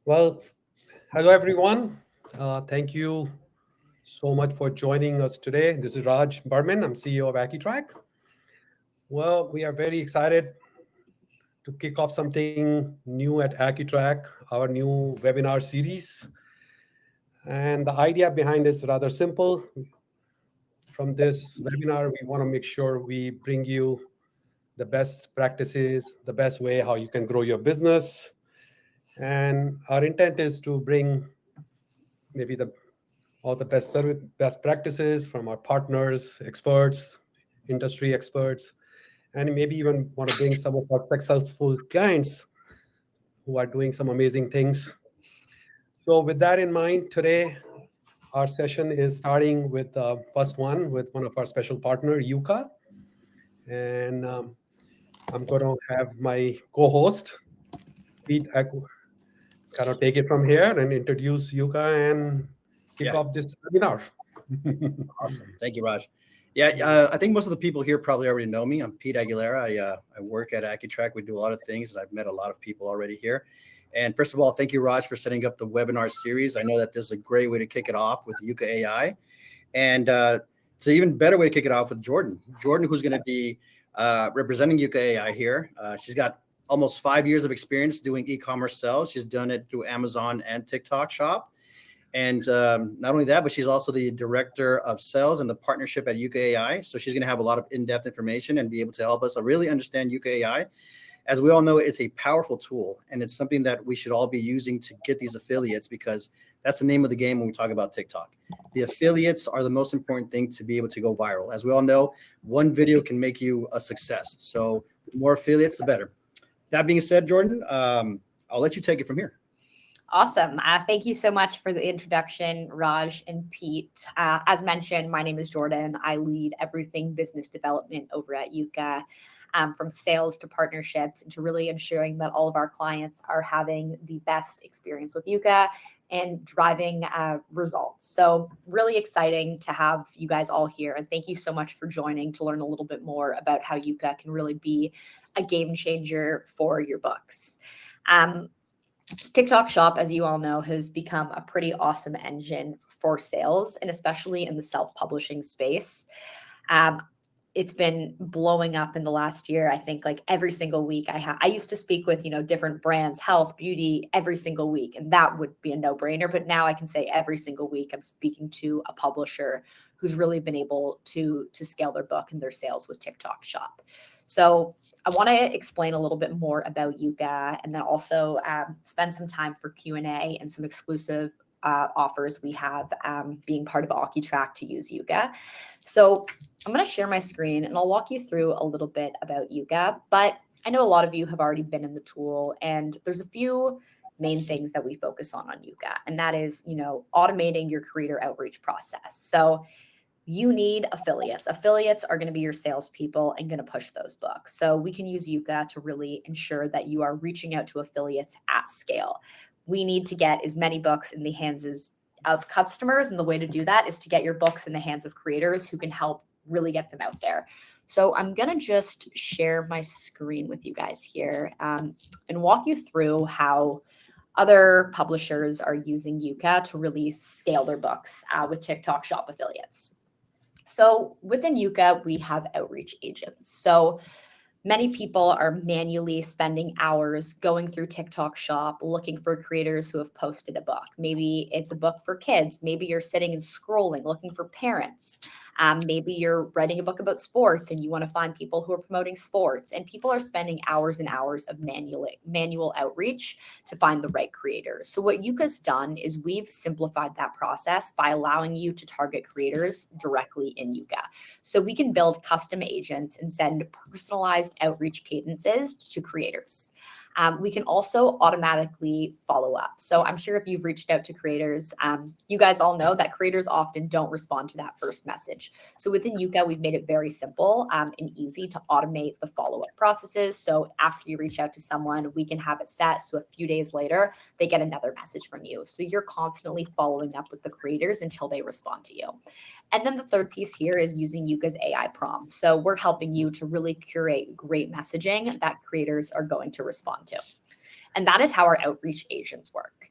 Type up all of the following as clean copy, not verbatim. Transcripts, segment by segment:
Well, hello everyone. Thank you so much for joining us today. This is Raj Burman. I'm CEO of Acutrack. Well, we are very excited to kick off something new at Acutrack, our new webinar series. And the idea behind is rather simple. From this webinar, we want to make sure we bring you the best practices, the best way how you can grow your business. And our intent is to bring maybe the all the best practices from our partners, experts, industry experts, and maybe even want to bring some of our successful clients who are doing some amazing things. So, with that in mind, today our session is starting with the first one with one of our special partner, Yuka, and I'm going to have my co-host Pete kind of take it from here and introduce Yuka and kick Yeah, off this webinar. awesome. Thank you, Raj. Yeah, I think most of the people here probably already know me. I'm Pete Aguilera. I work at Acutrack. We do a lot of things, and I've met a lot of people already here. And first of all, thank you, Raj, for setting up the webinar series. I know that this is a great way to kick it off with Yuka AI, and it's an even better way to kick it off with Jordan. Jordan, who's going to be representing Yuka AI here. She's got almost 5 years of experience doing e-commerce sales. She's done it through Amazon and TikTok Shop. And not only that, but she's also the director of sales and the partnership at Yuka AI. So she's going to have a lot of in-depth information and be able to help us really understand Yuka AI. As we all know, it's a powerful tool, and it's something that we should all be using to get these affiliates, because that's the name of the game when we talk about TikTok. The affiliates are the most important thing to be able to go viral. As we all know, one video can make you a success. So the more affiliates, the better. That being said, Jordan, I'll let you take it from here. Awesome. Thank you so much for the introduction, Raj and Pete. As mentioned, my name is Jordan. I lead everything business development over at Yuka, from sales to partnerships, and to really ensuring that all of our clients are having the best experience with Yuka and driving results. So really exciting to have you guys all here. And thank you so much for joining to learn a little bit more about how Yuka can really be a game changer for your books. TikTok Shop, as you all know, has become a pretty awesome engine for sales, and especially in the self-publishing space. It's been blowing up in the last year. I think like every single week I used to speak with, different brands, health, beauty, every single week, and that would be a no-brainer. But now I can say every single week I'm speaking to a publisher who's really been able to scale their book and their sales with TikTok Shop. So I want to explain a little bit more about Yuka, and then also spend some time for Q&A and some exclusive offers we have being part of Acutrack to use Yuka. So I'm going to share my screen and I'll walk you through a little bit about Yuka, but I know a lot of you have already been in the tool, and there's a few main things that we focus on Yuka, and that is, automating your creator outreach process. So you need affiliates. Affiliates are going to be your salespeople and going to push those books. So we can use Yuka to really ensure that you are reaching out to affiliates at scale. We need to get as many books in the hands of customers, and the way to do that is to get your books in the hands of creators who can help really get them out there. So I'm going to just share my screen with you guys here and walk you through how other publishers are using Yuka to really scale their books with TikTok Shop affiliates. So within Yuka, we have outreach agents. So many people are manually spending hours going through TikTok Shop, looking for creators who have posted a book. Maybe it's a book for kids. Maybe you're sitting and scrolling, looking for parents. Maybe you're writing a book about sports and you want to find people who are promoting sports. And people are spending hours and hours of manual outreach to find the right creators. So what Yuka's done is we've simplified that process by allowing you to target creators directly in Yuka. So we can build custom agents and send personalized outreach cadences to creators. We can also automatically follow up. So I'm sure if you've reached out to creators, you guys all know that creators often don't respond to that first message. So within Yuka, we've made it very simple and easy to automate the follow-up processes. So after you reach out to someone, we can have it set so a few days later, they get another message from you. So you're constantly following up with the creators until they respond to you. And then the third piece here is using Yuka's AI prompts. So we're helping you to really curate great messaging that creators are going to respond to. And that is how our outreach agents work.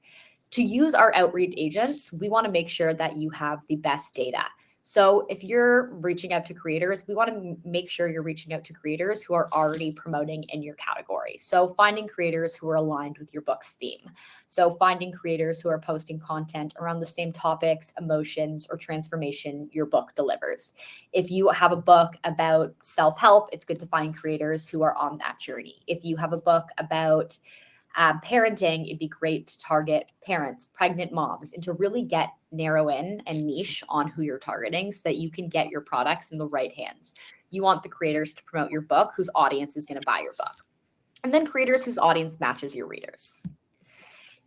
To use our outreach agents, we want to make sure that you have the best data. So if you're reaching out to creators, we want to make sure you're reaching out to creators who are already promoting in your category. So finding creators who are aligned with your book's theme. So finding creators who are posting content around the same topics, emotions, or transformation your book delivers. If you have a book about self-help, it's good to find creators who are on that journey. If you have a book about parenting, it'd be great to target parents, pregnant moms, and to really narrow in and niche on who you're targeting so that you can get your products in the right hands. You want the creators to promote your book whose audience is going to buy your book. And then creators whose audience matches your readers.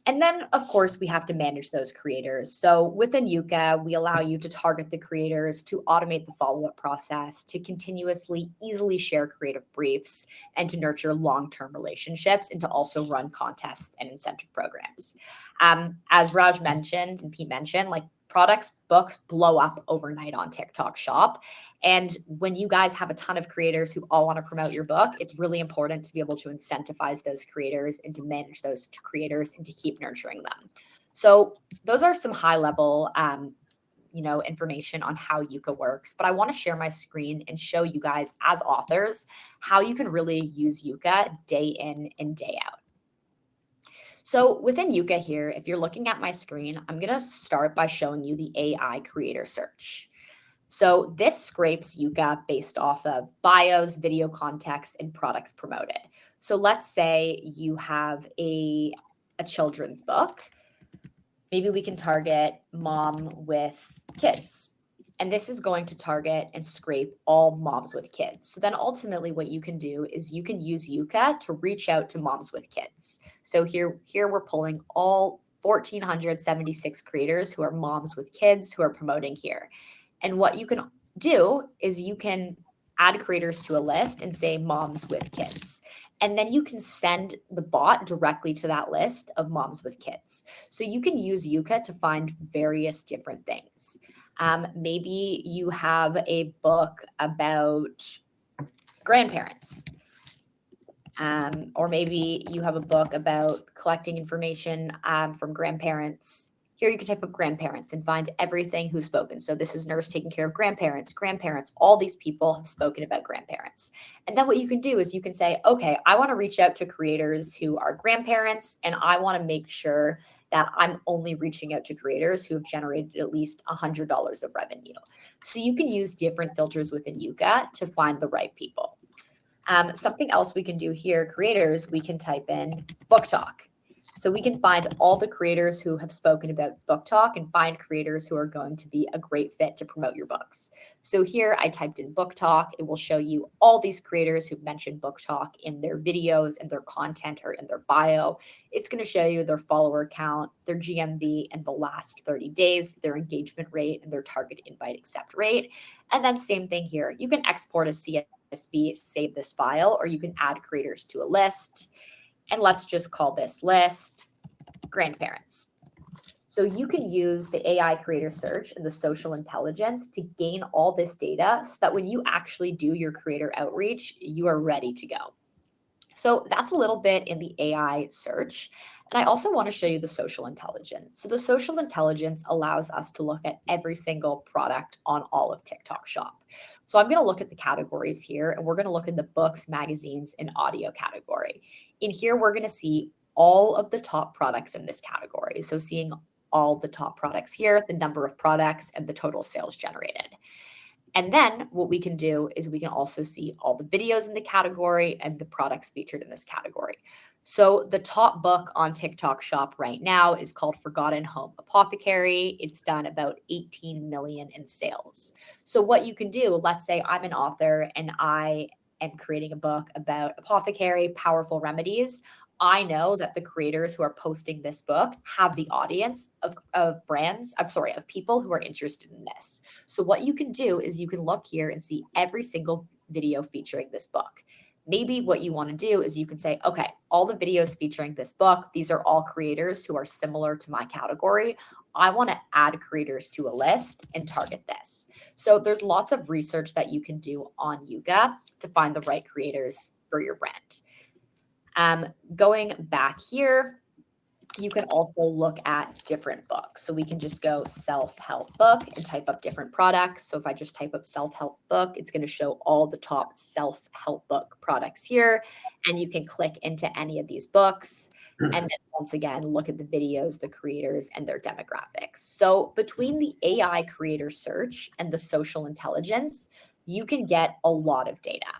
And then, of course, we have to manage those creators. So within Yuka, we allow you to target the creators, to automate the follow-up process, to continuously, easily share creative briefs, and to nurture long-term relationships, and to also run contests and incentive programs. As Raj mentioned and Pete mentioned, like products, books blow up overnight on TikTok Shop. And when you guys have a ton of creators who all want to promote your book, it's really important to be able to incentivize those creators and to manage those creators and to keep nurturing them. So those are some high level, information on how Yuka works. But I want to share my screen and show you guys as authors how you can really use Yuka day in and day out. So within Yuka here, if you're looking at my screen, I'm going to start by showing you the AI creator search. So this scrapes Yuka based off of bios, video context, and products promoted. So let's say you have a children's book. Maybe we can target mom with kids. And this is going to target and scrape all moms with kids. So then ultimately what you can do is you can use Yuka to reach out to moms with kids. So here we're pulling all 1,476 creators who are moms with kids who are promoting here. And what you can do is you can add creators to a list and say moms with kids. And then you can send the bot directly to that list of moms with kids. So you can use Yuka to find various different things. Maybe you have a book about grandparents. Or maybe you have a book about collecting information from grandparents. Here you can type up grandparents and find everything who's spoken. So this is nurse taking care of grandparents, all these people have spoken about grandparents. And then what you can do is you can say, okay, I want to reach out to creators who are grandparents, and I want to make sure that I'm only reaching out to creators who have generated at least $100 of revenue. So you can use different filters within Yuka to find the right people. Something else we can do here, creators, we can type in book talk. So we can find all the creators who have spoken about book talk and find creators who are going to be a great fit to promote your books. So here I typed in book talk. It will show you all these creators who've mentioned book talk in their videos and their content or in their bio. It's going to show you their follower count, their GMV in the last 30 days, their engagement rate, and their target invite accept rate. And then same thing here. You can export a CSV, save this file, or you can add creators to a list. And let's just call this list grandparents. So you can use the AI creator search and the social intelligence to gain all this data so that when you actually do your creator outreach, you are ready to go. So that's a little bit in the AI search. And I also want to show you the social intelligence. So the social intelligence allows us to look at every single product on all of TikTok Shop. So I'm going to look at the categories here, and we're going to look at the books, magazines, and audio category. In here, we're going to see all of the top products in this category. So seeing all the top products here, the number of products, and the total sales generated. And then what we can do is we can also see all the videos in the category and the products featured in this category. So the top book on TikTok Shop right now is called Forgotten Home Apothecary. It's done about 18 million in sales. So what you can do, let's say I'm an author and I am creating a book about apothecary, powerful remedies. I know that the creators who are posting this book have the audience of people who are interested in this. So what you can do is you can look here and see every single video featuring this book. Maybe what you want to do is you can say, okay, all the videos featuring this book, these are all creators who are similar to my category. I want to add creators to a list and target this. So there's lots of research that you can do on Yuka to find the right creators for your brand. Going back here, you can also look at different books. So we can just go self-help book and type up different products. So if I just type up self-help book, it's going to show all the top self-help book products here. And you can click into any of these books. And then once again, look at the videos, the creators, and their demographics. So between the AI creator search and the social intelligence, you can get a lot of data.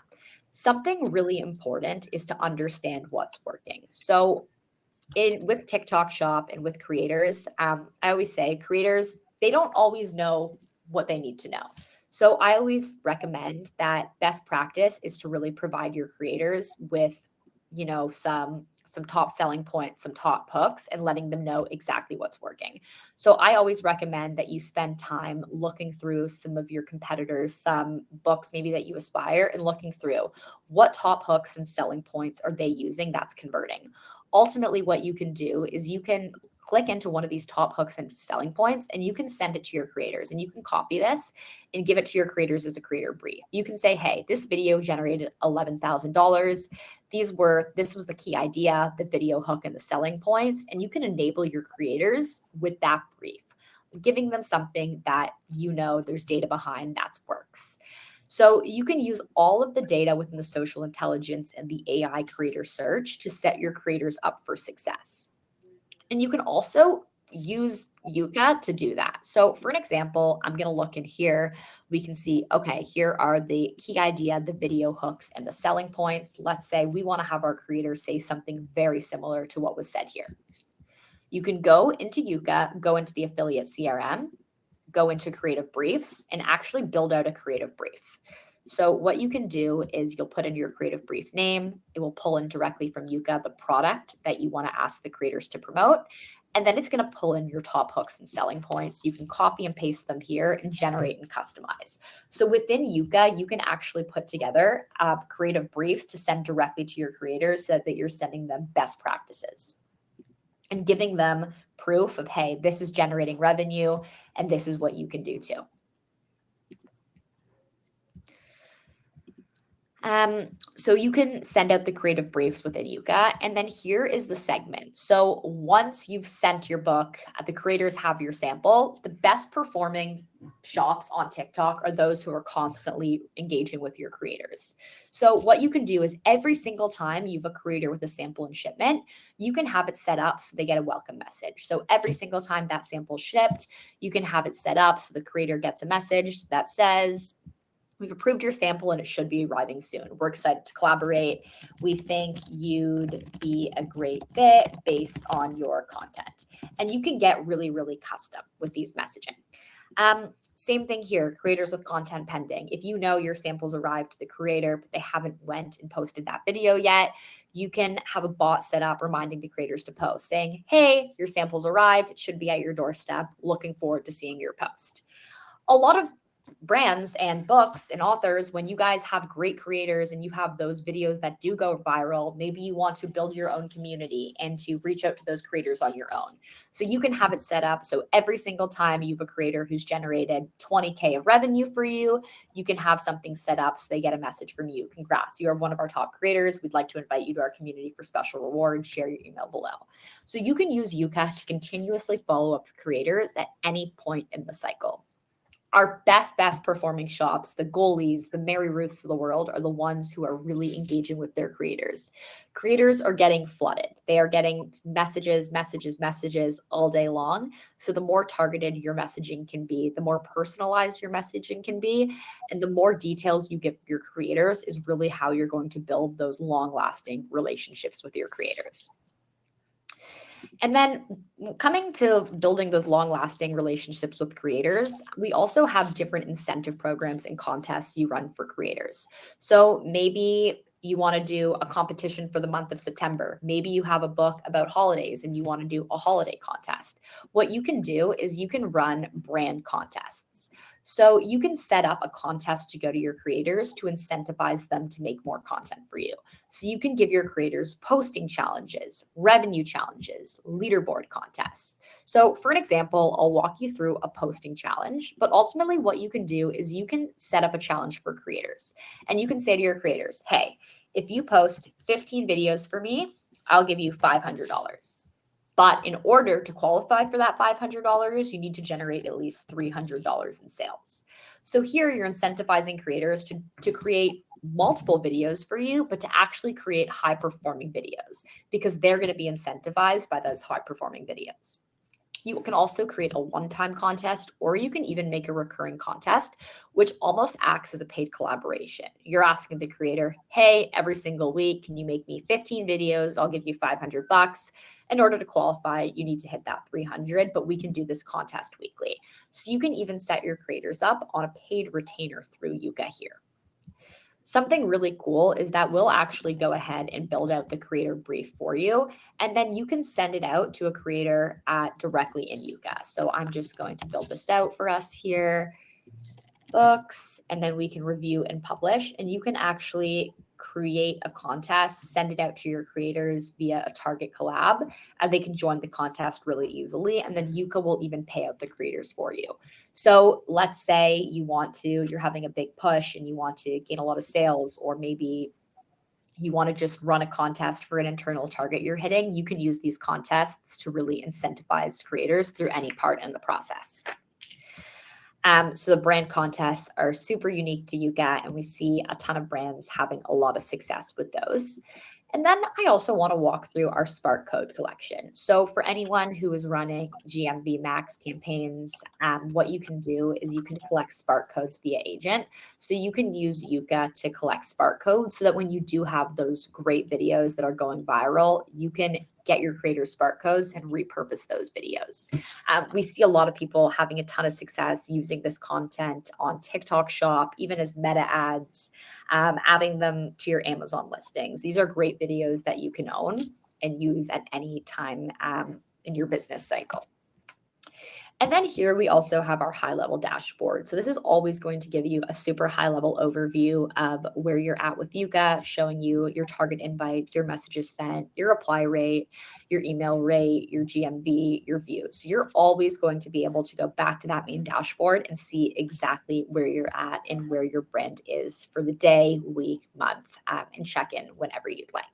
Something really important is to understand what's working. So with TikTok Shop and with creators, I always say creators, they don't always know what they need to know. So I always recommend that best practice is to really provide your creators with, some top selling points, some top hooks, and letting them know exactly what's working. So I always recommend that you spend time looking through some of your competitors, some books maybe that you aspire, and looking through what top hooks and selling points are they using that's converting. Ultimately, what you can do is you can click into one of these top hooks and selling points, and you can send it to your creators, and you can copy this and give it to your creators as a creator brief. You can say, hey, this video generated $11,000. This was the key idea, the video hook and the selling points. And you can enable your creators with that brief, giving them something that there's data behind that works. So you can use all of the data within the social intelligence and the AI creator search to set your creators up for success. And you can also use Yuka to do that. So for an example, I'm going to look in here. We can see, okay, here are the key idea, the video hooks, and the selling points. Let's say we want to have our creators say something very similar to what was said here. You can go into Yuka, go into the affiliate CRM, go into creative briefs, and actually build out a creative brief. So what you can do is you'll put in your creative brief name. It will pull in directly from Yuka the product that you want to ask the creators to promote. And then it's going to pull in your top hooks and selling points. You can copy and paste them here and generate and customize. So within Yuka, you can actually put together creative briefs to send directly to your creators so that you're sending them best practices and giving them proof of, hey, this is generating revenue and this is what you can do too. So you can send out the creative briefs within Yuka, and then here is the segment. So once you've sent your book, the creators have your sample. The best performing shops on TikTok are those who are constantly engaging with your creators. So what you can do is every single time you have a creator with a sample and shipment, you can have it set up so they get a welcome message. So every single time that sample shipped, you can have it set up so the creator gets a message that says, we've approved your sample and it should be arriving soon. We're excited to collaborate. We think you'd be a great fit based on your content. And you can get really, really custom with these messaging. Same thing here, creators with content pending. If you know your samples arrived to the creator, but they haven't went and posted that video yet, you can have a bot set up reminding the creators to post, saying, hey, your samples arrived. It should be at your doorstep. Looking forward to seeing your post. A lot of brands and books and authors, when you guys have great creators and you have those videos that do go viral, maybe you want to build your own community and to reach out to those creators on your own. So you can have it set up so every single time you have a creator who's generated 20K of revenue for you, you can have something set up so they get a message from you. Congrats, you are one of our top creators. We'd like to invite you to our community for special rewards. Share your email below. So you can use Yuka to continuously follow up with creators at any point in the cycle. Our best performing shops, the goalies, the Mary Ruths of the world are the ones who are really engaging with their creators. Creators are getting flooded. They are getting messages all day long. So the more targeted your messaging can be, the more personalized your messaging can be, and the more details you give your creators is really how you're going to build those long-lasting relationships with your creators. And then coming to building those long-lasting relationships with creators, we also have different incentive programs and contests you run for creators. So maybe you want to do a competition for the month of September. Maybe you have a book about holidays and you want to do a holiday contest. What you can do is you can run brand contests. So you can set up a contest to go to your creators to incentivize them to make more content for you. So you can give your creators posting challenges, revenue challenges, leaderboard contests. So for an example, I'll walk you through a posting challenge, but ultimately what you can do is you can set up a challenge for creators. And you can say to your creators, hey, if you post 15 videos for me, I'll give you $500. But in order to qualify for that $500, you need to generate at least $300 in sales. So here you're incentivizing creators to create multiple videos for you, but to actually create high performing videos because they're going to be incentivized by those high performing videos. You can also create a one-time contest, or you can even make a recurring contest, which almost acts as a paid collaboration. You're asking the creator, hey, every single week, can you make me 15 videos? I'll give you $500. In order to qualify, you need to hit that 300, but we can do this contest weekly. So you can even set your creators up on a paid retainer through Yuka here. Something really cool is that we'll actually go ahead and build out the creator brief for you, and then you can send it out to a creator directly in Yuka. So I'm just going to build this out for us here, books, and then we can review and publish, and you can actually create a contest, send it out to your creators via a target collab, and they can join the contest really easily. And then Yuka will even pay out the creators for you. So let's say you're having a big push and you want to gain a lot of sales, or maybe you want to just run a contest for an internal target you're hitting. You can use these contests to really incentivize creators through any part in the process. So the brand contests are super unique to Yuka, and we see a ton of brands having a lot of success with those. And then I also want to walk through our Spark Code collection. So for anyone who is running GMV Max campaigns, what you can do is you can collect Spark codes via agent. So you can use Yuka to collect Spark codes so that when you do have those great videos that are going viral, you can get your creators Spark codes and repurpose those videos. We see a lot of people having a ton of success using this content on TikTok Shop, even as meta ads, adding them to your Amazon listings. These are great videos that you can own and use at any time in your business cycle. And then here we also have our high-level dashboard. So this is always going to give you a super high-level overview of where you're at with Yuka, showing you your target invites, your messages sent, your reply rate, your email rate, your GMV, your views. So you're always going to be able to go back to that main dashboard and see exactly where you're at and where your brand is for the day, week, month, and check in whenever you'd like.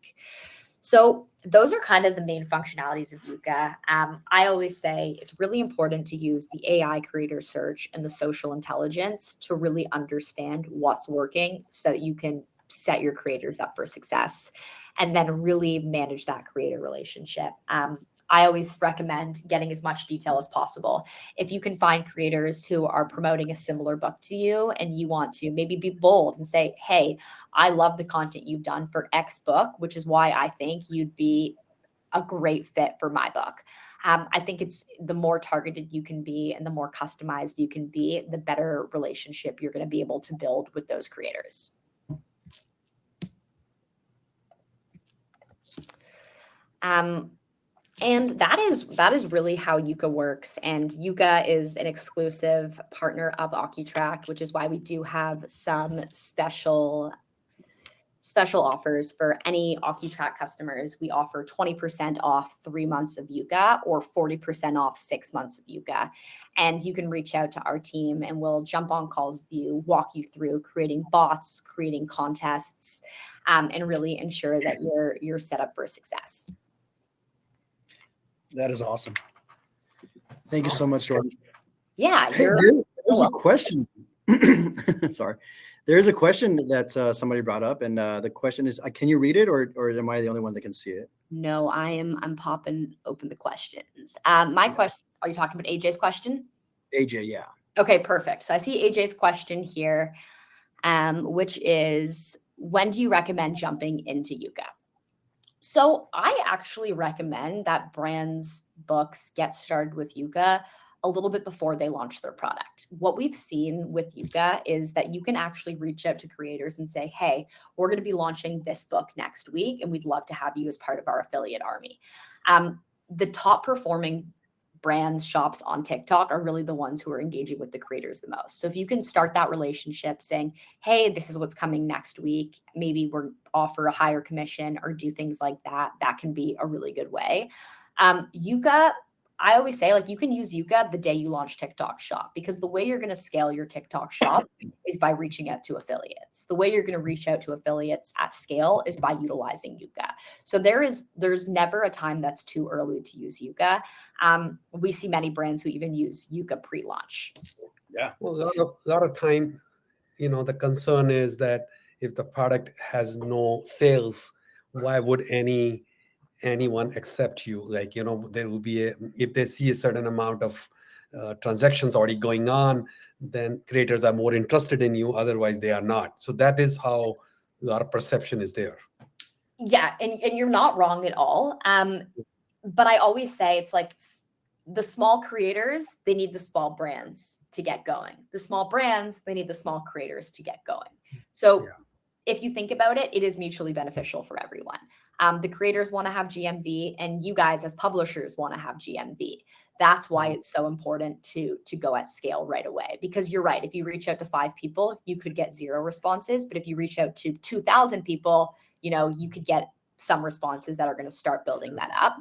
So those are kind of the main functionalities of Yuka. I always say it's really important to use the AI creator search and the social intelligence to really understand what's working so that you can set your creators up for success and then really manage that creator relationship. I always recommend getting as much detail as possible. If you can find creators who are promoting a similar book to you and you want to maybe be bold and say, hey, I love the content you've done for X book, which is why I think you'd be a great fit for my book. I think it's the more targeted you can be and the more customized you can be, the better relationship you're going to be able to build with those creators. And that is really how Yuka works. And Yuka is an exclusive partner of Acutrack, which is why we do have some special offers for any Acutrack customers. We offer 20% off 3 months of Yuka or 40% off 6 months of Yuka. And you can reach out to our team and we'll jump on calls with you, walk you through creating bots, creating contests, and really ensure that you're set up for success. That is awesome. Thank you so much, Jordan. Yeah, there's a question. Sorry. There's a question that somebody brought up, and the question is, can you read it, or am I the only one that can see it? No, I'm popping open the questions. My question, are you talking about AJ's question? AJ, yeah. Okay, perfect. So I see AJ's question here, which is, when do you recommend jumping into Yuka? So I actually recommend that brands, books get started with Yuka a little bit before they launch their product. What we've seen with Yuka is that you can actually reach out to creators and say, hey, we're going to be launching this book next week, and we'd love to have you as part of our affiliate army. The top performing brands, shops on TikTok are really the ones who are engaging with the creators the most. So if you can start that relationship saying, hey, this is what's coming next week, maybe we're offer a higher commission or do things like that, that can be a really good way. Yuka, I always say, like, you can use Yuka the day you launch TikTok Shop, because the way you're going to scale your TikTok Shop is by reaching out to affiliates. The way you're going to reach out to affiliates at scale is by utilizing Yuka. So there's never a time that's too early to use Yuka. We see many brands who even use Yuka pre-launch. Yeah. Well, a lot of time, the concern is that if the product has no sales, why would anyone accept you? Like, there will be if they see a certain amount of transactions already going on, then creators are more interested in you. Otherwise, they are not. So that is how a lot of perception is there. Yeah, and you're not wrong at all. But I always say it's like the small creators, they need the small brands to get going. The small brands, they need the small creators to get going. So if you think about it, it is mutually beneficial for everyone. The creators want to have GMV, and you guys as publishers want to have GMV. That's why it's so important to go at scale right away, because you're right. If you reach out to 5 people, you could get 0 responses. But if you reach out to 2,000 people, you could get some responses that are going to start building that up.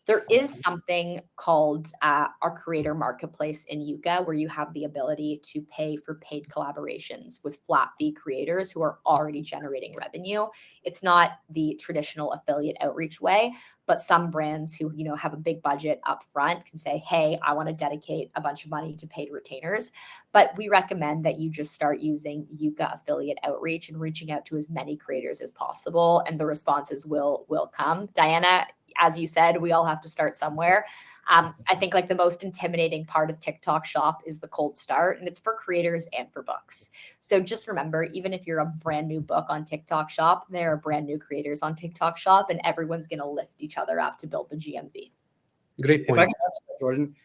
There is something called our creator marketplace in Yuka, where you have the ability to pay for paid collaborations with flat fee creators who are already generating revenue. It's not the traditional affiliate outreach way, but some brands who have a big budget up front can say, hey, I want to dedicate a bunch of money to paid retainers. But we recommend that you just start using Yuka affiliate outreach and reaching out to as many creators as possible, and the responses will come. Diana, as you said, we all have to start somewhere. I think like the most intimidating part of TikTok Shop is the cold start, and it's for creators and for books. So just remember, even if you're a brand new book on TikTok Shop, there are brand new creators on TikTok Shop, and everyone's going to lift each other up to build the GMV. Great point. If I can answer that, Jordan,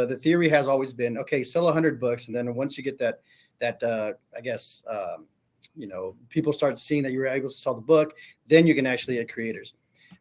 the theory has always been, okay, sell 100 books, and then once you get that I guess people start seeing that you're able to sell the book, then you can actually get creators.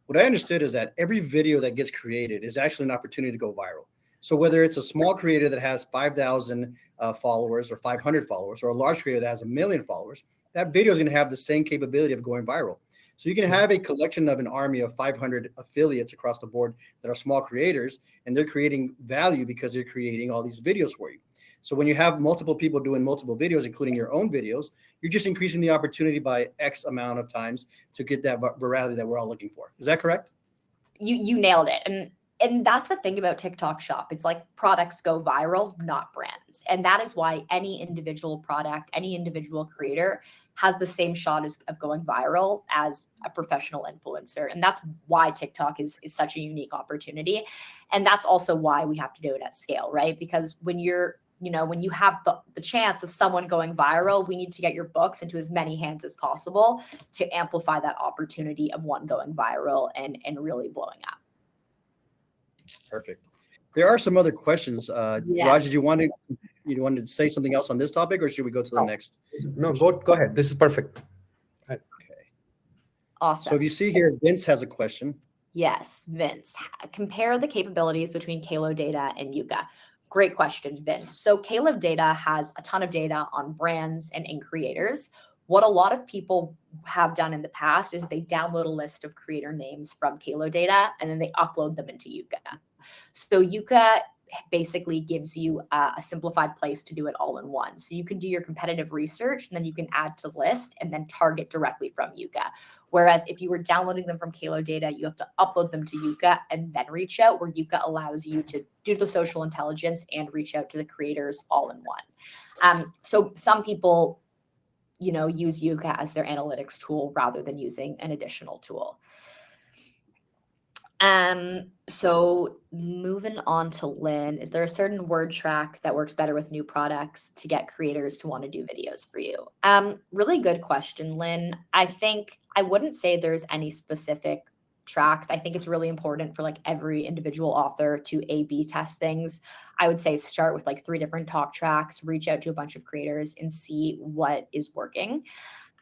What I understood is that every video that gets created is actually an opportunity to go viral. So whether it's a small creator that has 5,000 followers or 500 followers, or a large creator that has 1 million followers, that video is going to have the same capability of going viral. So you can have a collection of an army of 500 affiliates across the board that are small creators, and they're creating value because they're creating all these videos for you. So when you have multiple people doing multiple videos, including your own videos, you're just increasing the opportunity by X amount of times to get that virality that we're all looking for. Is that correct? You nailed it. And that's the thing about TikTok Shop. It's like products go viral, not brands. And that is why any individual product, any individual creator has the same shot of going viral as a professional influencer. And that's why TikTok is such a unique opportunity. And that's also why we have to do it at scale, right? Because when you have the chance of someone going viral, we need to get your books into as many hands as possible to amplify that opportunity of one going viral and really blowing up. Perfect. There are some other questions. Yes. Raj, did you want to say something else on this topic, or should we go to the next? No, go ahead. This is perfect. Okay. Awesome. So if you see here, Vince has a question. Yes, Vince. Compare the capabilities between Kalo Data and Yuka. Great question, Vince. So Kalo Data has a ton of data on brands and in creators. What a lot of people have done in the past is they download a list of creator names from Kalo Data, and then they upload them into Yuka. So Yuka basically gives you a simplified place to do it all in one. So you can do your competitive research, and then you can add to list and then target directly from Yuka. Whereas if you were downloading them from Kalo Data, you have to upload them to Yuka and then reach out, where Yuka allows you to do the social intelligence and reach out to the creators all in one. So some people, use Yuka as their analytics tool rather than using an additional tool. So moving on to Lynn, is there a certain word track that works better with new products to get creators to want to do videos for you? Really good question, Lynn. I think I wouldn't say there's any specific tracks. I think it's really important for like every individual author to A/B test things. I would say start with like 3 different talk tracks, reach out to a bunch of creators and see what is working.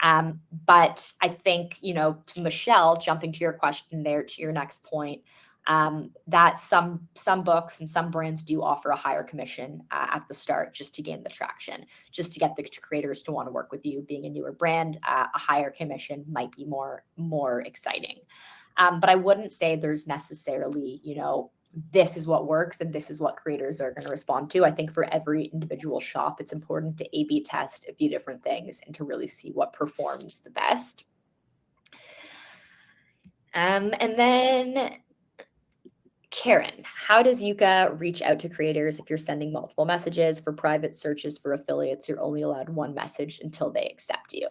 But I think, to Michelle, jumping to your question there, to your next point, that some books and some brands do offer a higher commission at the start just to gain the traction, just to get the creators to want to work with you. Being a newer brand, a higher commission might be more exciting. But I wouldn't say there's necessarily, this is what works and this is what creators are going to respond to. I think for every individual shop, it's important to A/B test a few different things and to really see what performs the best. And then Karen, how does Yuka reach out to creators if you're sending multiple messages? For private searches for affiliates, you're only allowed one message until they accept you.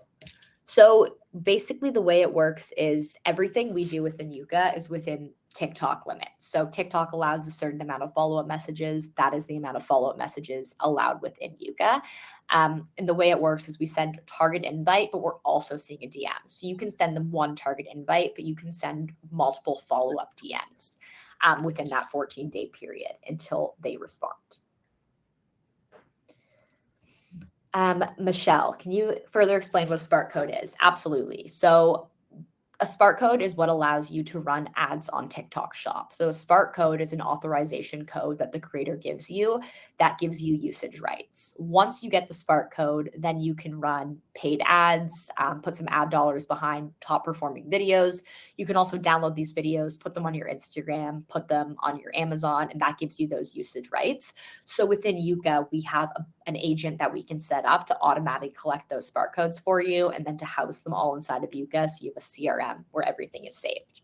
So basically the way it works is everything we do within Yuka is within TikTok limits. So TikTok allows a certain amount of follow-up messages. That is the amount of follow-up messages allowed within Yuka. And the way it works is we send a target invite, but we're also seeing a DM. So you can send them one target invite, but you can send multiple follow-up DMs within that 14-day period until they respond. Michelle, can you further explain what a Spark code is? Absolutely. So a Spark code is what allows you to run ads on TikTok Shop. So a Spark code is an authorization code that the creator gives you that gives you usage rights. Once you get the Spark code, then you can run paid ads, put some ad dollars behind top performing videos. You can also download these videos, put them on your Instagram, put them on your Amazon, and that gives you those usage rights. So within Yuka, we have an agent that we can set up to automatically collect those Spark codes for you and then to house them all inside of Yuka. So you have a CRM where everything is saved.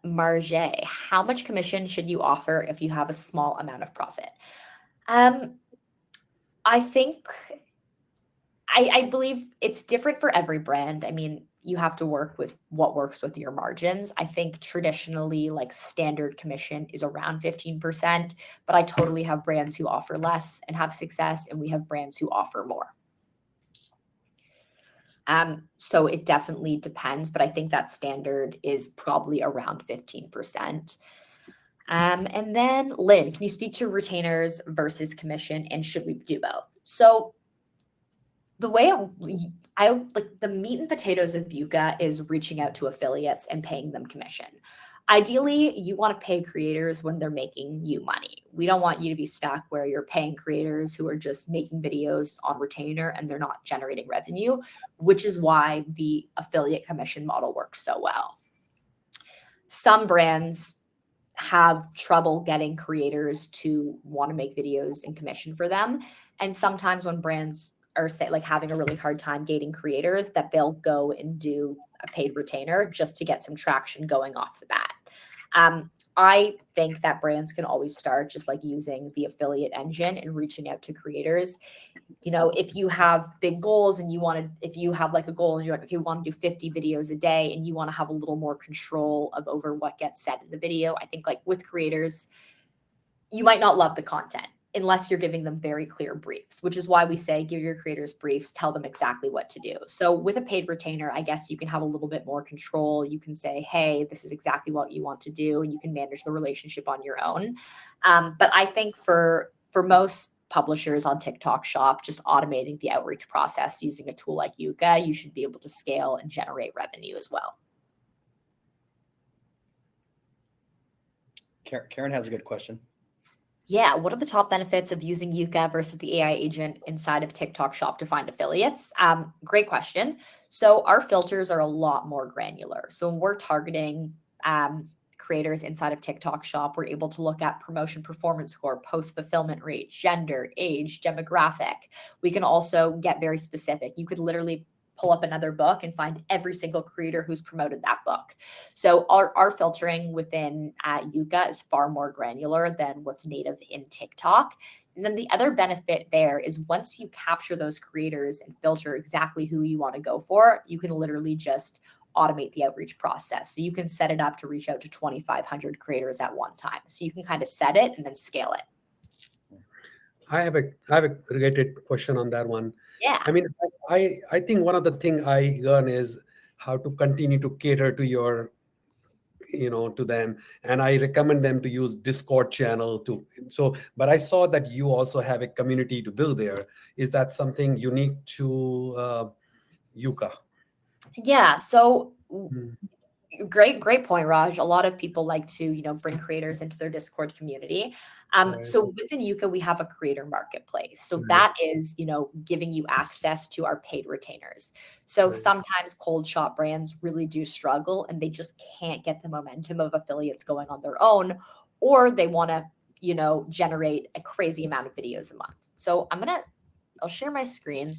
Marge, how much commission should you offer if you have a small amount of profit? I think, I believe it's different for every brand. I mean, you have to work with what works with your margins. I think traditionally, like standard commission is around 15%, but I totally have brands who offer less and have success, and we have brands who offer more. So it definitely depends, but I think that standard is probably around 15%. And then Lynn, can you speak to retainers versus commission, and should we do both? So the way I like the meat and potatoes of Yuka is reaching out to affiliates and paying them commission. Ideally, you want to pay creators when they're making you money. We don't want you to be stuck where you're paying creators who are just making videos on retainer and they're not generating revenue, which is why the affiliate commission model works so well. Some brands have trouble getting creators to want to make videos and commission for them. And sometimes when brands are having a really hard time gating creators, that they'll go and do a paid retainer just to get some traction going off the bat. I think that brands can always start just like using the affiliate engine and reaching out to creators. You know, if you have big goals and if you have like a goal and you're like, okay, we want to do 50 videos a day and you want to have a little more control over what gets said in the video. I think like with creators, you might not love the content unless you're giving them very clear briefs, which is why we say give your creators briefs, tell them exactly what to do. So with a paid retainer, I guess you can have a little bit more control. You can say, hey, this is exactly what you want to do, and you can manage the relationship on your own. But I think for most publishers on TikTok Shop, just automating the outreach process using a tool like Yuka, you should be able to scale and generate revenue as well. Karen has a good question. Yeah, what are the top benefits of using Yuka versus the AI agent inside of TikTok Shop to find affiliates? Great question. So our filters are a lot more granular. So when we're targeting creators inside of TikTok Shop, we're able to look at promotion performance score, post fulfillment rate, gender, age, demographic. We can also get very specific. You could literally pull up another book and find every single creator who's promoted that book. So our filtering within Yuka is far more granular than what's native in TikTok. And then the other benefit there is once you capture those creators and filter exactly who you want to go for, you can literally just automate the outreach process. So you can set it up to reach out to 2,500 creators at one time. So you can kind of set it and then scale it. I have a related question on that one. Yeah. I mean, I think one of the things I learn is how to continue to cater to your, to them. And I recommend them to use Discord channel but I saw that you also have a community to build there. Is that something unique to Yuka? Yeah. So Great point, Raj. A lot of people like to, bring creators into their Discord community. Right. So within Yuka, we have a creator marketplace. So Right. that is, giving you access to our paid retainers. So Right. sometimes cold shop brands really do struggle and they just can't get the momentum of affiliates going on their own, or they want to, generate a crazy amount of videos a month. So I'll share my screen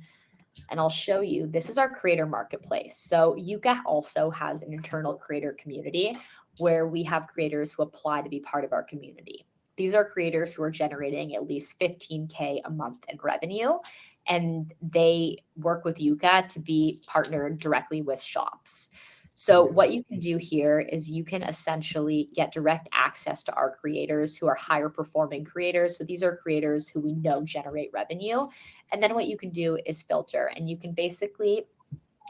and I'll show you. This is our creator marketplace. So Yuka also has an internal creator community where we have creators who apply to be part of our community. These are creators who are generating at least 15K a month in revenue, and they work with Yuka to be partnered directly with shops. So what you can do here is you can essentially get direct access to our creators who are higher performing creators. So these are creators who we know generate revenue. And then what you can do is filter, and you can basically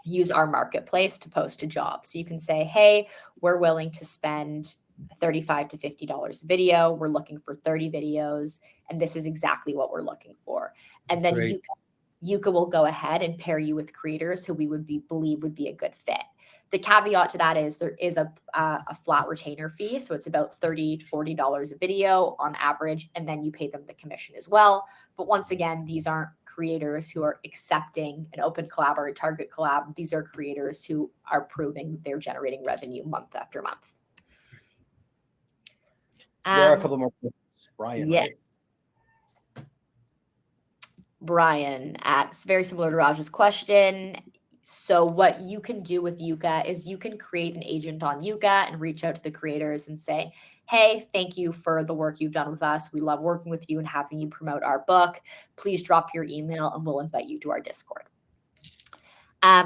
use our marketplace to post a job. So you can say, hey, we're willing to spend $35 to $50 a video. We're looking for 30 videos, and this is exactly what we're looking for. And then Yuka will go ahead and pair you with creators who we believe would be a good fit. The caveat to that is there is a flat retainer fee. So it's about $30 to $40 a video on average, and then you pay them the commission as well. But once again, these aren't creators who are accepting an open collab or a target collab. These are creators who are proving they're generating revenue month after month. There are a couple more questions. Brian, yeah. right? Brian asks, very similar to Raj's question. So what you can do with Yuka is you can create an agent on Yuka and reach out to the creators and say, hey, thank you for the work you've done with us. We love working with you and having you promote our book. Please drop your email and we'll invite you to our Discord.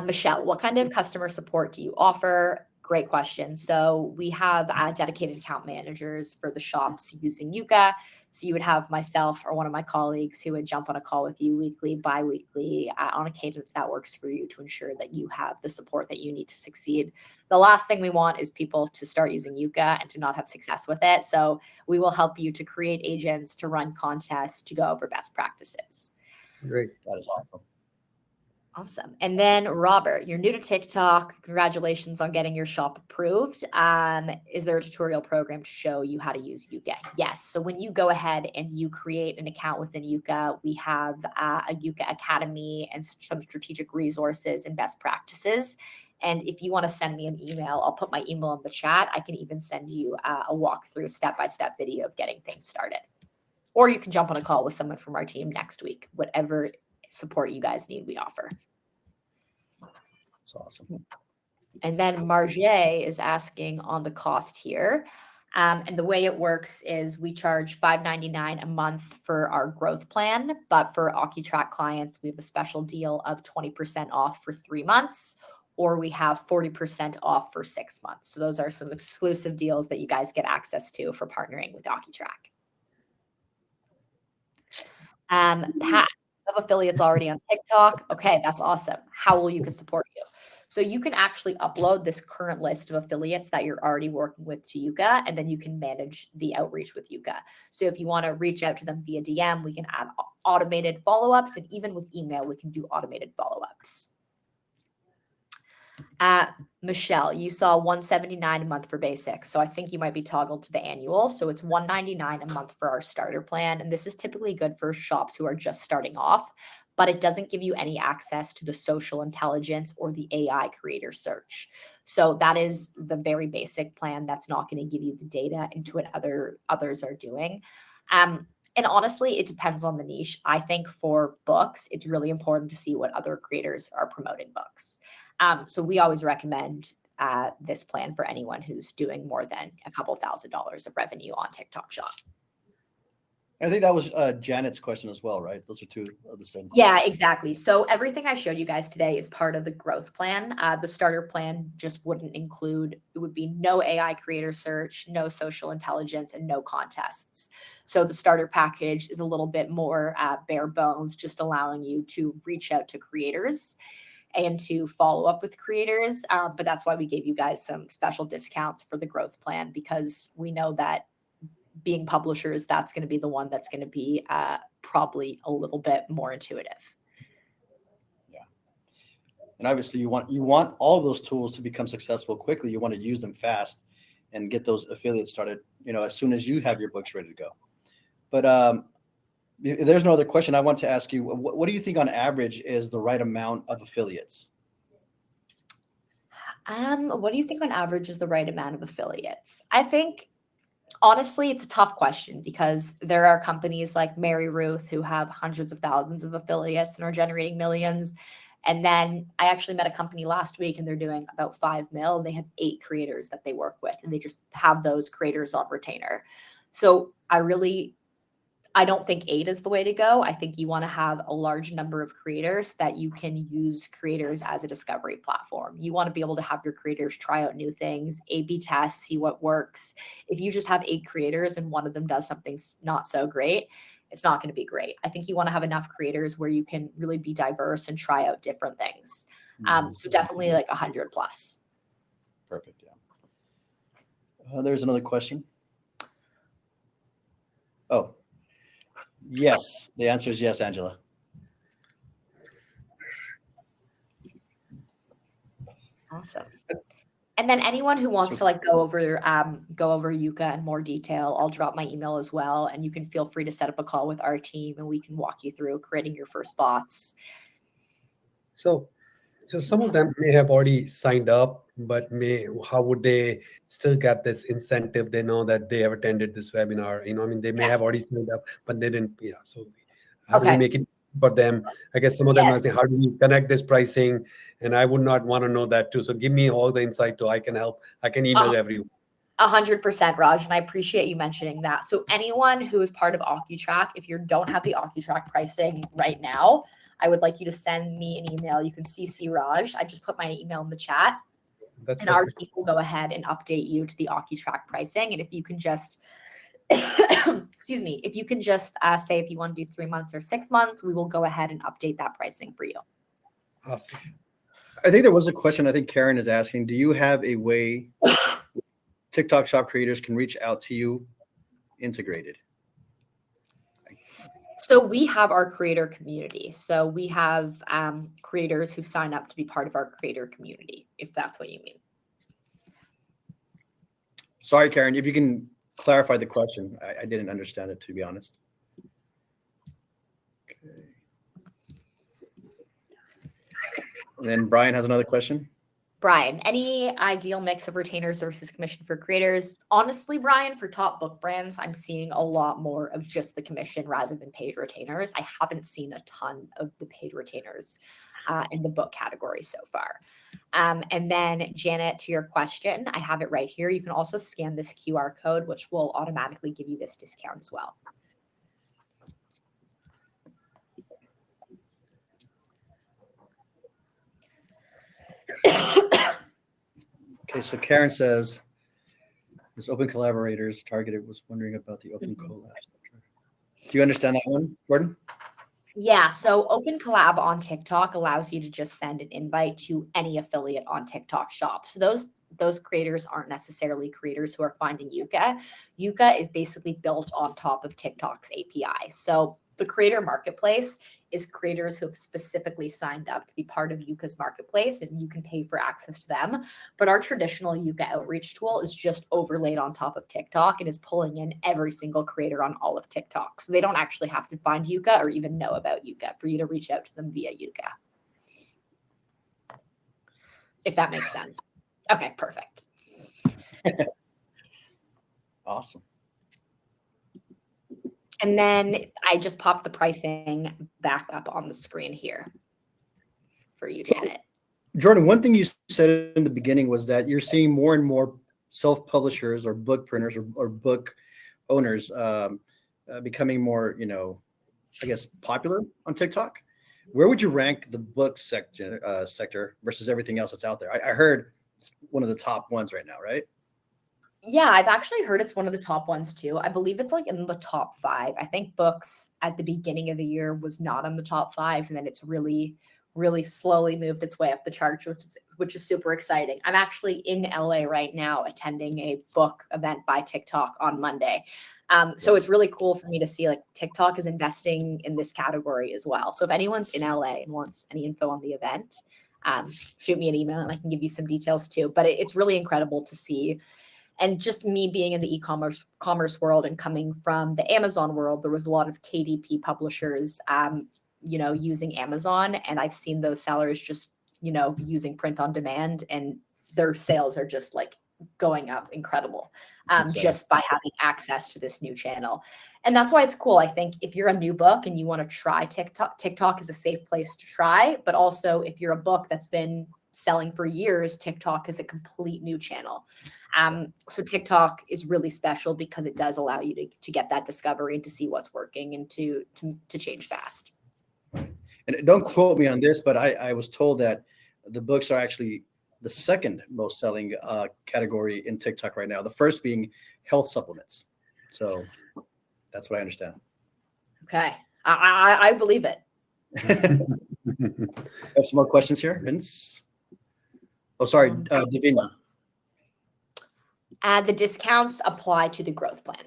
Michelle, what kind of customer support do you offer? Great question. So we have dedicated account managers for the shops using Yuka. So you would have myself or one of my colleagues who would jump on a call with you weekly, bi-weekly, on a cadence that works for you to ensure that you have the support that you need to succeed. The last thing we want is people to start using Yuka and to not have success with it. So we will help you to create agents, to run contests, to go over best practices. Great. That is awesome. Awesome. And then Robert, you're new to TikTok. Congratulations on getting your shop approved. Is there a tutorial program to show you how to use Yuka? Yes. So when you go ahead and you create an account within Yuka, we have a Yuka Academy and some strategic resources and best practices. And if you want to send me an email, I'll put my email in the chat. I can even send you a walkthrough step-by-step video of getting things started. Or you can jump on a call with someone from our team next week, whatever support you guys need, we offer. That's awesome. And then Marjay is asking on the cost here. And the way it works is we charge $5.99 a month for our growth plan, but for Acutrack clients, we have a special deal of 20% off for 3 months, or we have 40% off for 6 months. So those are some exclusive deals that you guys get access to for partnering with Acutrack. Pat, of affiliates already on TikTok. Okay, that's awesome. How will Yuka support you? So you can actually upload this current list of affiliates that you're already working with to Yuka, and then you can manage the outreach with Yuka. So if you want to reach out to them via DM, we can add automated follow-ups, and even with email, we can do automated follow-ups. Michelle, you saw $179 a month for basic. So I think you might be toggled to the annual. So it's $199 a month for our starter plan. And this is typically good for shops who are just starting off, but it doesn't give you any access to the social intelligence or the AI creator search. So that is the very basic plan. That's not going to give you the data into what others are doing. And honestly, it depends on the niche. I think for books, it's really important to see what other creators are promoting books. So we always recommend this plan for anyone who's doing more than a couple $1,000s of revenue on TikTok Shop. I think that was Janet's question as well, right? Those are two of the same questions. Yeah, exactly. So everything I showed you guys today is part of the growth plan. The starter plan just wouldn't include, it would be no AI creator search, no social intelligence, and no contests. So the starter package is a little bit more bare bones, just allowing you to reach out to creators and to follow up with creators. But that's why we gave you guys some special discounts for the growth plan, because we know that being publishers, that's going to be the one that's going to be probably a little bit more intuitive. Yeah. And obviously you want all of those tools to become successful quickly. You want to use them fast and get those affiliates started, as soon as you have your books ready to go. But if there's no other question, I want to ask you, what do you think on average is the right amount of affiliates? What do you think on average is the right amount of affiliates? I think, honestly, it's a tough question because there are companies like Mary Ruth who have hundreds of thousands of affiliates and are generating millions. And then I actually met a company last week and they're doing about 5 mil. And they have 8 creators that they work with and they just have those creators on retainer. So I don't think 8 is the way to go. I think you want to have a large number of creators that you can use creators as a discovery platform. You want to be able to have your creators try out new things, A/B test, see what works. If you just have 8 creators and one of them does something not so great, it's not going to be great. I think you want to have enough creators where you can really be diverse and try out different things. So definitely like 100 plus. Perfect. Yeah. There's another question. Oh, yes. The answer is yes, Angela. Awesome. And then anyone who wants to go over Yuka in more detail, I'll drop my email as well. And you can feel free to set up a call with our team and we can walk you through creating your first bots. So some of them may have already signed up, but how would they still get this incentive? They know that they have attended this webinar. They may have already signed up, but they didn't. Yeah. So how do we make it for them? I guess some of them might think, how do we connect this pricing? And I would not want to know that too. So give me all the insight so I can help. I can email everyone. 100%, Raj, and I appreciate you mentioning that. So anyone who is part of Acutrack, if you don't have the Acutrack pricing right now, I would like you to send me an email. You can CC Raj. I just put my email in the chat. And our team will go ahead and update you to the Acutrack pricing. And if you can just, excuse me, if you can just say if you want to do 3 months or 6 months, we will go ahead and update that pricing for you. Awesome. I think there was a question I think Karen is asking. Do you have a way TikTok shop creators can reach out to you integrated? So we have our creator community. So we have creators who sign up to be part of our creator community, if that's what you mean. Sorry, Karen, if you can clarify the question. I didn't understand it, to be honest. Okay. And then Brian has another question. Brian, any ideal mix of retainers versus commission for creators? Honestly, Brian, for top book brands, I'm seeing a lot more of just the commission rather than paid retainers. I haven't seen a ton of the paid retainers in the book category so far. And then Janet, to your question, I have it right here. You can also scan this QR code, which will automatically give you this discount as well. Okay, so Karen says, this open collaborators targeted was wondering about the open collab. Do you understand that one, Gordon? Yeah, so open collab on TikTok allows you to just send an invite to any affiliate on TikTok shop. So those creators aren't necessarily creators who are finding Yuka. Yuka is basically built on top of TikTok's API. So the creator marketplace is creators who have specifically signed up to be part of Yuka's marketplace, and you can pay for access to them. But our traditional Yuka outreach tool is just overlaid on top of TikTok and is pulling in every single creator on all of TikTok. So they don't actually have to find Yuka or even know about Yuka for you to reach out to them via Yuka. If that makes sense. Okay, perfect. Awesome. And then I just popped the pricing back up on the screen here for you, Janet. Jordan, one thing you said in the beginning was that you're seeing more and more self-publishers or book printers or book owners becoming more, I guess, popular on TikTok. Where would you rank the book sector versus everything else that's out there? I heard it's one of the top ones right now, right? Yeah, I've actually heard it's one of the top ones too. I believe it's like in the top 5. I think books at the beginning of the year was not in the top 5, and then it's really, really slowly moved its way up the charts, which is super exciting. I'm actually in LA right now attending a book event by TikTok on Monday. So it's really cool for me to see like TikTok is investing in this category as well. So if anyone's in LA and wants any info on the event, shoot me an email and I can give you some details too. But it's really incredible to see. And just me being in the e-commerce world and coming from the Amazon world, there was a lot of KDP publishers, using Amazon. And I've seen those sellers just, using print on demand, and their sales are just like going up incredible, just by having access to this new channel. And that's why it's cool. I think if you're a new book and you want to try TikTok is a safe place to try. But also if you're a book that's been selling for years, TikTok is a complete new channel. So TikTok is really special because it does allow you to get that discovery and to see what's working and to change fast. And don't quote me on this, but I was told that the books are actually the second most selling category in TikTok right now. The first being health supplements. So that's what I understand. Okay. I believe it. Have some more questions here, Vince. Oh, sorry, Divina. The discounts apply to the growth plan.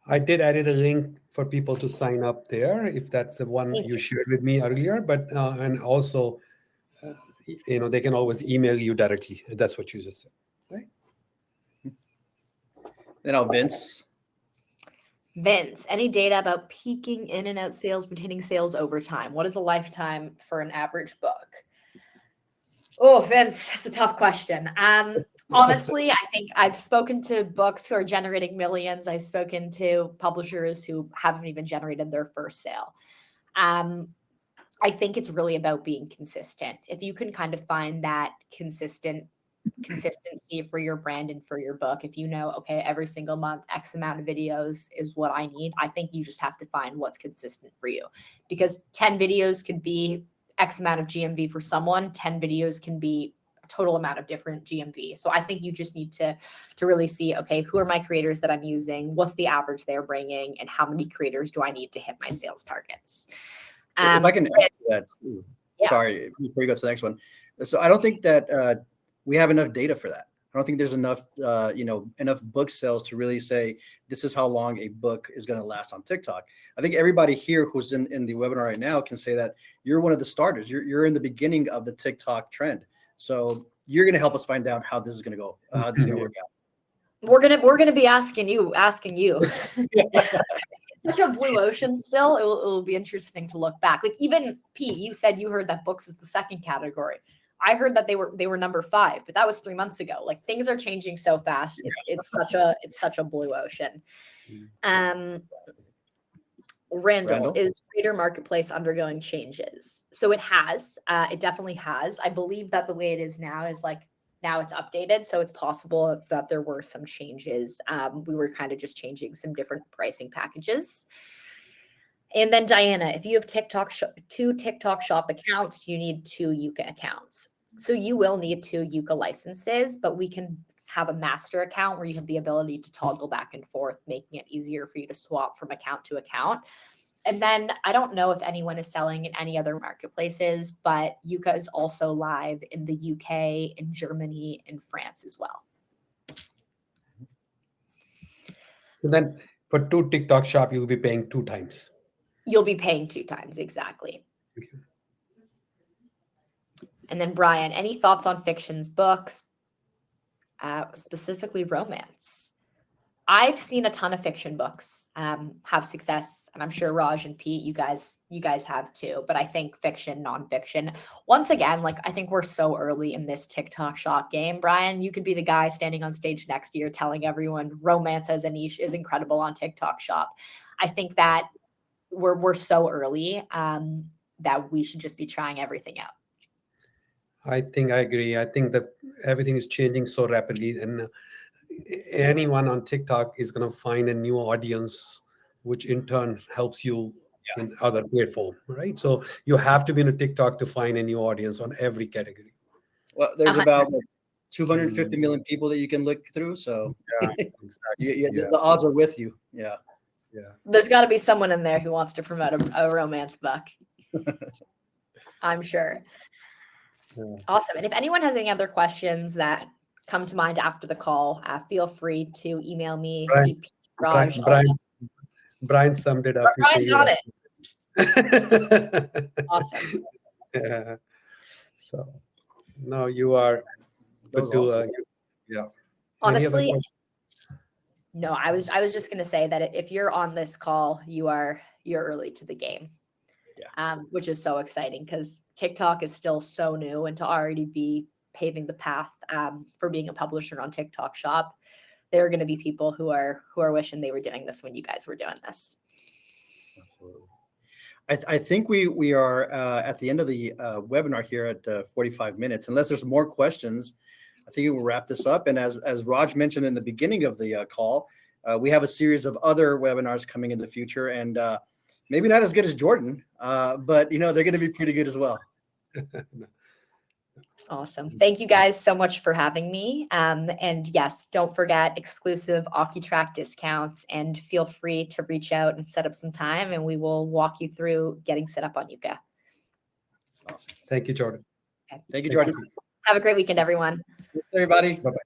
I did added a link for people to sign up there, if that's the one you shared with me earlier. But and also, they can always email you directly. That's what you just said, right? Then now Vince. Vince, any data about peaking in and out sales, maintaining sales over time? What is a lifetime for an average book? Oh, Vince, that's a tough question. Honestly, I think I've spoken to books who are generating millions. I've spoken to publishers who haven't even generated their first sale. I think it's really about being consistent. If you can kind of find that consistency for your brand and for your book, if you know, okay, every single month, X amount of videos is what I need, I think you just have to find what's consistent for you. Because 10 videos could be X amount of GMV for someone, 10 videos can be a total amount of different GMV. So I think you just need to really see, okay, who are my creators that I'm using? What's the average they're bringing? And how many creators do I need to hit my sales targets? If I can add to that, Yeah. Sorry, before you go to the next one. So I don't think that we have enough data for that. I don't think there's enough, enough book sales to really say this is how long a book is going to last on TikTok. I think everybody here who's in the webinar right now can say that you're one of the starters. You're in the beginning of the TikTok trend. So you're going to help us find out how this is going to go, how this is going to work out. We're gonna be asking you. Such a blue ocean still. It will be interesting to look back. Like even Pete, you said you heard that books is the second category. I heard that they were number 5, but that was 3 months ago. Like things are changing so fast. It's such a blue ocean. Randall, is Creator Marketplace undergoing changes? So it has. It definitely has. I believe that the way it is now is like now it's updated. So it's possible that there were some changes. We were kind of just changing some different pricing packages. And then Diana, if you have two TikTok shop accounts, you need 2 Yuka accounts. So you will need 2 Yuka licenses, but we can have a master account where you have the ability to toggle back and forth, making it easier for you to swap from account to account. And then I don't know if anyone is selling in any other marketplaces, but Yuka is also live in the UK, in Germany, and France as well. And then for 2 TikTok shop, you'll be paying 2 times. You'll be paying 2 times, exactly. Okay. And then Brian, any thoughts on fictions books, specifically romance? I've seen a ton of fiction books have success, and I'm sure Raj and Pete, you guys have too. But I think fiction, nonfiction, once again, like I think we're so early in this TikTok shop game. Brian, you could be the guy standing on stage next year telling everyone romance as a niche is incredible on TikTok shop. I think that we're so early that we should just be trying everything out. I think I agree. I think that everything is changing so rapidly, and anyone on TikTok is going to find a new audience, which in turn helps you in other platform, right? So you have to be in a TikTok to find a new audience on every category. Well, there's about 250 million people that you can look through. So Exactly. The odds are with you. Yeah. There's got to be someone in there who wants to promote a romance book. I'm sure. Awesome. And if anyone has any other questions that come to mind after the call, feel free to email me. Raj. Brian summed it up. Brian's on it. Awesome. Yeah. So no, you are That good was to awesome. yeah. Any other Honestly, questions? no, I was just gonna say that if you're on this call, you're early to the game. Which is so exciting because TikTok is still so new, and to already be paving the path for being a publisher on TikTok Shop, there are going to be people who are wishing they were doing this when you guys were doing this. Absolutely. I think we are at the end of the webinar here at 45 minutes. Unless there's more questions, I think we'll wrap this up. And as Raj mentioned in the beginning of the call, we have a series of other webinars coming in the future, and maybe not as good as Jordan, but they're going to be pretty good as well. Awesome. Thank you guys so much for having me. And yes, don't forget exclusive Acutrack discounts, and feel free to reach out and set up some time, and we will walk you through getting set up on Yuka. Awesome. Thank you, Jordan. Thank you, Jordan. Have a great weekend, everyone. Thanks, everybody. Bye-bye.